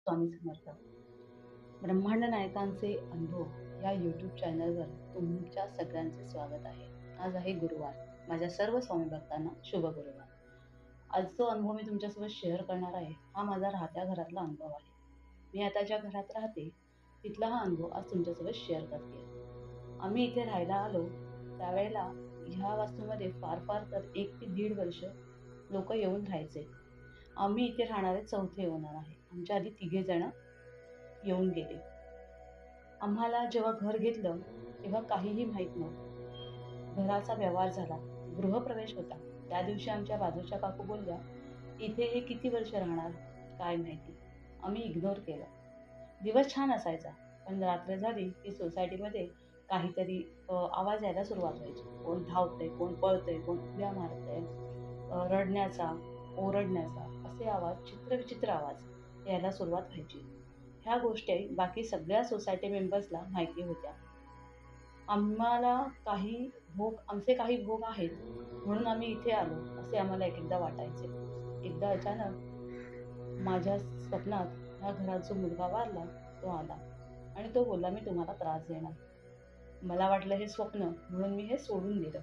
स्वामी समर्थ. ब्रह्मांड नायकांचे अनुभव या यूट्यूब चॅनलवर तुमच्या सगळ्यांचे स्वागत आहे. आज आहे गुरुवार. माझ्या सर्व स्वामी भक्तांना शुभ गुरुवार. आज जो अनुभव मी तुमच्यासोबत शेअर करणार आहे, हा माझा राहत्या घरातला अनुभव आहे. मी आता ज्या घरात राहते, तिथला हा अनुभव आज तुमच्यासोबत शेअर करते. आम्ही इथे राहायला आलो, त्यावेळेला ह्या वास्तूमध्ये फार फार तर 1 ते 1.5 वर्ष लोकं येऊन राहायचे. आम्ही इथे राहणारे चौथे ओनर आहे. आमच्या आधी तिघे जण येऊन गेले. आम्हाला जेव्हा घर घेतलं, तेव्हा काहीही माहीत नव्हतं. घराचा व्यवहार झाला, गृहप्रवेश होता. त्या दिवशी आमच्या बाजूच्या काकू बोलल्या, "इथे हे किती वर्ष राहणार? काय माहिती." आम्ही इग्नोर केलं. दिवस छान असायचा, पण रात्र झाली की सोसायटीमध्ये काहीतरी आवाज यायला सुरुवात व्हायची. कोण धावतंय, कोण पळतंय, कोण उड्या मारतंय. रडण्याचा, ओरडण्याचा असे आवाज, चित्रविचित्र आवाज यायला सुरुवात व्हायची. ह्या गोष्टी बाकी सगळ्या सोसायटी मेंबर्सला माहिती होत्या. आम्हाला आमचे काही भोग आहेत म्हणून आम्ही इथे आलो असे आम्हाला एक-एकदा वाटायचे. एकदा अचानक माझ्या स्वप्नात ह्या घरात जो मुलगा वारला तो आला आणि तो बोलला, "मी तुम्हाला त्रास देणार." मला वाटलं हे स्वप्न म्हणून मी हे सोडून दिलं.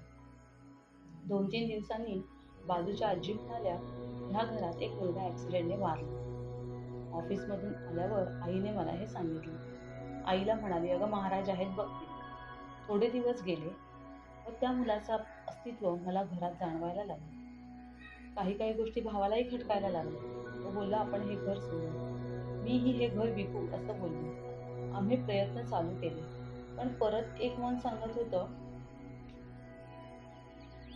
2-3 दिवसांनी बाजूच्या आजी म्हणाल्या, "ह्या घरात एक मुलगा ॲक्सिडेंटने वारला." ऑफिसमधून आल्यावर आईने मला हे सांगितलं. आईला म्हणाली, "अगं महाराज आहेत बघ ते." थोडे दिवस गेले व त्या मुलाचं अस्तित्व मला घरात जाणवायला लागलं. काही काही गोष्टी भावालाही खटकायला लागल्या. तो बोलला, "आपण हे घर सोडू." मीही हे घर विकू असं बोललो. आम्ही प्रयत्न चालू केले. पण परत एक मन सांगत होतं,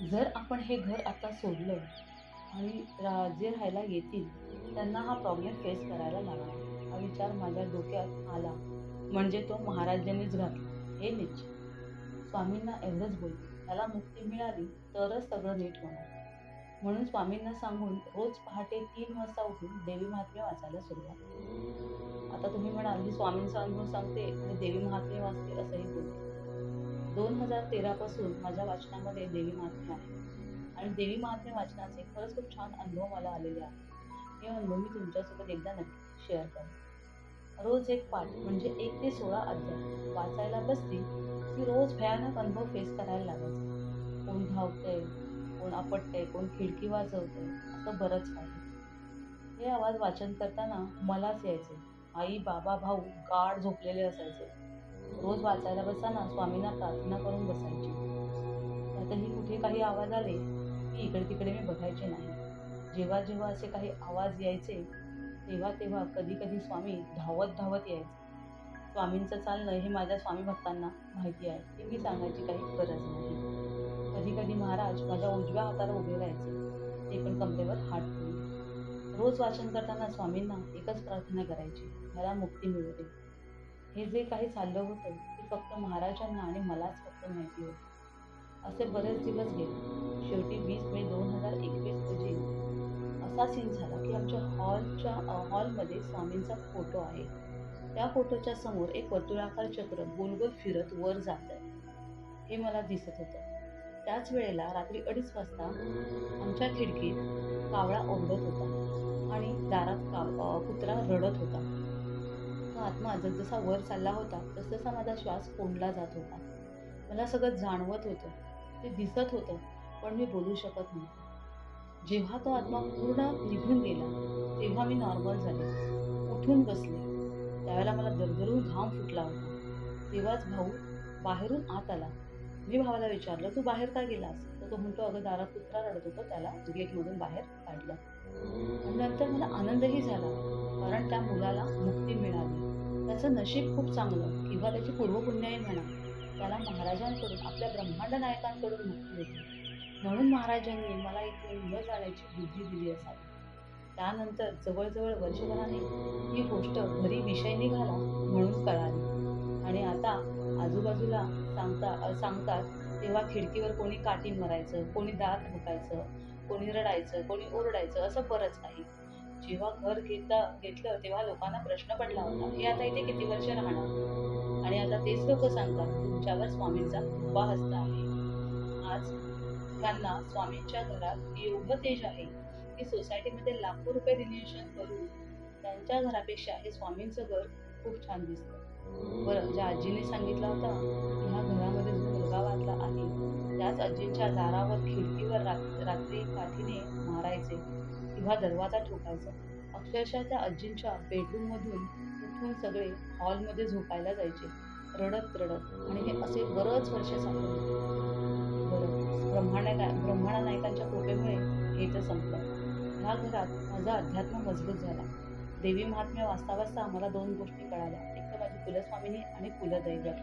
जर आपण हे घर आता सोडलं आणि जे राहायला येतील त्यांना हा प्रॉब्लेम फेस करायला लागणार. हा विचार माझ्या डोक्यात आला म्हणजे तो महाराजांनीच घातला हे निश्चित. स्वामींना एवढंच बोलले, "त्याला मुक्ती मिळाली तरच सगळं नीट होणार." म्हणून स्वामींना सांगून रोज पहाटे 3 वाजता उठून देवी महात्म्य वाचायला सुरुवात. आता तुम्ही म्हणाल, "ही स्वामींचा अनुभव सांगते आणि देवी महात्म्य वाचते," असंही बोलते. 2013 पासून माझ्या वाचनामध्ये देवी महात्म्य आहे आणि देवी महात्म्य वाचनाचे खरंच खूप छान अनुभव मला आलेले आहेत. हे अनुभव मी तुमच्यासोबत एकदा नक्की शेअर करेन. रोज एक पाठ म्हणजे 1 ते 16 अध्याय वाचायला बसली की रोज भयानक अनुभव फेस करायला लागायचा. कोण धावतंय, कोण आपटतंय, कोण खिडकी वाजवतंय, असं बरंच काही. हे आवाज वाचन करताना मलाच यायचे. आई, बाबा, भाऊ गाढ झोपलेले असायचे. रोज वाचायला बसताना स्वामींना प्रार्थना करून बसायची. त्यातही कुठे काही आवाज आले की इकडे-तिकडे मी बघायचे नाही. जेव्हा जेव्हा असे काही आवाज यायचे, तेव्हा तेव्हा कधी-कधी स्वामी धावत-धावत यायचे. स्वामींचं चालणं हे माझ्या स्वामी भक्तांना माहिती आहे. हे मी सांगायची काही गरज नाही. कधी-कधी महाराज माझ्या उजव्या हाताला उभे राहायचे, ते पण कमरेवर हात ठेवून. रोज वाचन करताना स्वामींना एकच प्रार्थना करायची, "मला मुक्ती मिळू दे." हे जे काही चाललं होतं ते फक्त महाराजांना आणि मलाच फक्त माहिती होतं. असे बरेच दिवस गेले. शेवटी 20 मे 2021 रोजी असा सीन झाला की आमच्या हॉलमध्ये स्वामींचा फोटो आहे. त्या फोटोच्या समोर एक वर्तुळाकार चक्र गोल-गोल फिरत वर जातंय. हे मला दिसत होतं. त्याच वेळेला रात्री 2:30 वाजता आमच्या खिडकीत कावळा ओरडत होता आणि दारात कुत्रा रडत होता. तो आत्मा जसजसा वर चालला होता, तसतसा माझा श्वास कोंडला जात होता. मला सगळं जाणवत होतं. ते दिसत होतं, पण मी बोलू शकत नव्हते. जेव्हा तो आत्मा पूर्ण निघून गेला, तेव्हा मी नॉर्मल झाले. उठून बसले. त्यावेळेला मला दरदरून घाम फुटला होता. तेव्हाच भाऊ बाहेरून आत आला. मी भावाला विचारलं, "तू बाहेर का गेलास?" तर तो म्हणतो, "अगं दारात कुत्रा रडत होता, त्याला गेटमधून बाहेर काढलं." आणि नंतर मला आनंदही झाला, कारण त्या मुलाला मुक्ती मिळाली. त्याचं नशीब खूप चांगलं किंवा त्याची पूर्वपुण्याई म्हणा, त्याला महाराजांकडून, आपल्या ब्रह्मांड नायकांकडून मुक्ती होती. म्हणून महाराजांनी मला इथून न जाण्याची बुद्धी दिली असावी. त्यानंतर जवळ-जवळ वर्षभराने ही गोष्ट घरी विषय निघाला म्हणून कळाली आणि आता आजूबाजूला सांगतात तेव्हा खिडकीवर कोणी काठी मारायचं, कोणी दार ठोकायचं, कोणी रडायचं, कोणी ओरडायचं, असं बरंच काही. जेव्हा घर घेतलं तेव्हा लोकांना प्रश्न पडला होता, "हे आता इथे किती वर्ष राहणार?" आणि आता तेच लोकं सांगतात, "तुमच्यावर स्वामींचा कृपा हस्त आहे." आज त्यांना स्वामींच्या घरात एवढं तेज आहे की सोसायटीमध्ये लाखो रुपये डोनेशन करून त्यांच्या घरापेक्षा हे स्वामींचं घर खूप छान दिसतं. बरं, ज्या आजीने सांगितलं होतं की ह्या घरामध्ये जो मुलगा वाचला आहे, त्याच आजींच्या दारावर खिडकीवर रात्री काठीने मारायचे किंवा दरवाजा ठोकायचा. अक्षरशः त्या आजींच्या बेडरूममधून उठून सगळे हॉलमध्ये झोपायला जायचे, रडत-रडत. आणि हे असे बरंच वर्ष सापडले. बरं, ब्रह्मांड नायकांच्या कृपेमुळे हे तर संपलं. ह्या घरात माझा अध्यात्म मजबूत झाला. देवी महात्म्य वाचता वाचता आम्हाला 2 गोष्टी कळाल्या. एक तर माझी कुलस्वामिनी आणि कुलदैवत.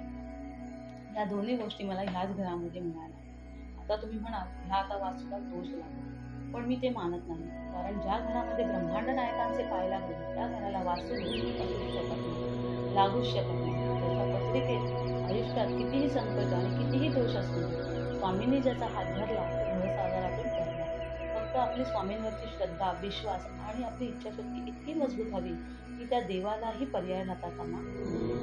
ह्या दोन्ही गोष्टी मला ह्याच घरामध्ये मिळाल्या. आता तुम्ही म्हणाल, ह्या आता वास्तूला दोष लागला. पण मी ते मानत नाही. कारण ज्या घरामध्ये ब्रह्मांड नायकांचे पाय लागले, त्या घराला वास्तू दोष असूच शकत नाही, लागूच शकत नाही. त्याच्या पत्रिकेत आयुष्यात कितीही संकट आणि कितीही दोष असू दे, स्वामींनी ज्याचा हात धरला तो भवसागरातून तरला. फक्त आपली स्वामींवरची श्रद्धा, विश्वास आणि आपली इच्छाशक्ती इतकी मजबूत हवी की त्या देवालाही पर्याय राहता कामा नये.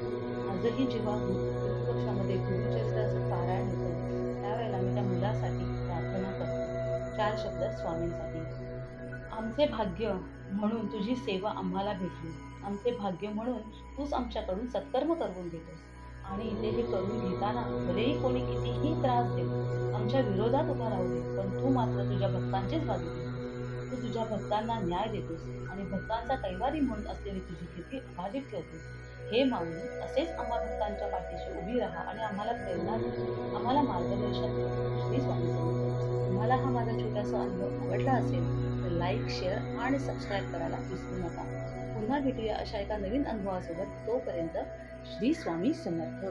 आजही जेव्हा पितृपक्षामध्ये गुरुचरित्राचं पारायण होतं, त्यावेळेला मी त्या मुलासाठी प्रार्थना करते. 4 शब्द स्वामींसाठी. आमचे भाग्य म्हणून तुझी सेवा आम्हाला भेटली. आमचे भाग्य म्हणून तूच आमच्याकडून सत्कर्म करवून घेतोस. आणि ते हे करून घेताना भलेही कोणी कितीही त्रास दे, आमच्या विरोधात उभा राहू दे, पण तू मात्र तुझ्या भक्तांचीच बाजू घेतोस. तू तुझ्या भक्तांना न्याय देतोस आणि भक्तांचा कैवारी म्हणून असलेली तुझी कीर्ती अबाधित ठेवतोस. हे माऊली, असेच आम्हा भक्तांच्या पाठीशी उभी राहा आणि आम्हाला प्रेरणा दे, आम्हाला मार्गदर्शन कर. श्री स्वामी समर्थ. तुम्हाला हा माझा छोटासा अनुभव आवडला असेल तर लाईक, शेअर आणि सबस्क्राईब करायला विसरू नका. पुन्हा भेटूया अशा एका नवीन अनुभवासोबत. तोपर्यंत श्री स्वामी समर्थ.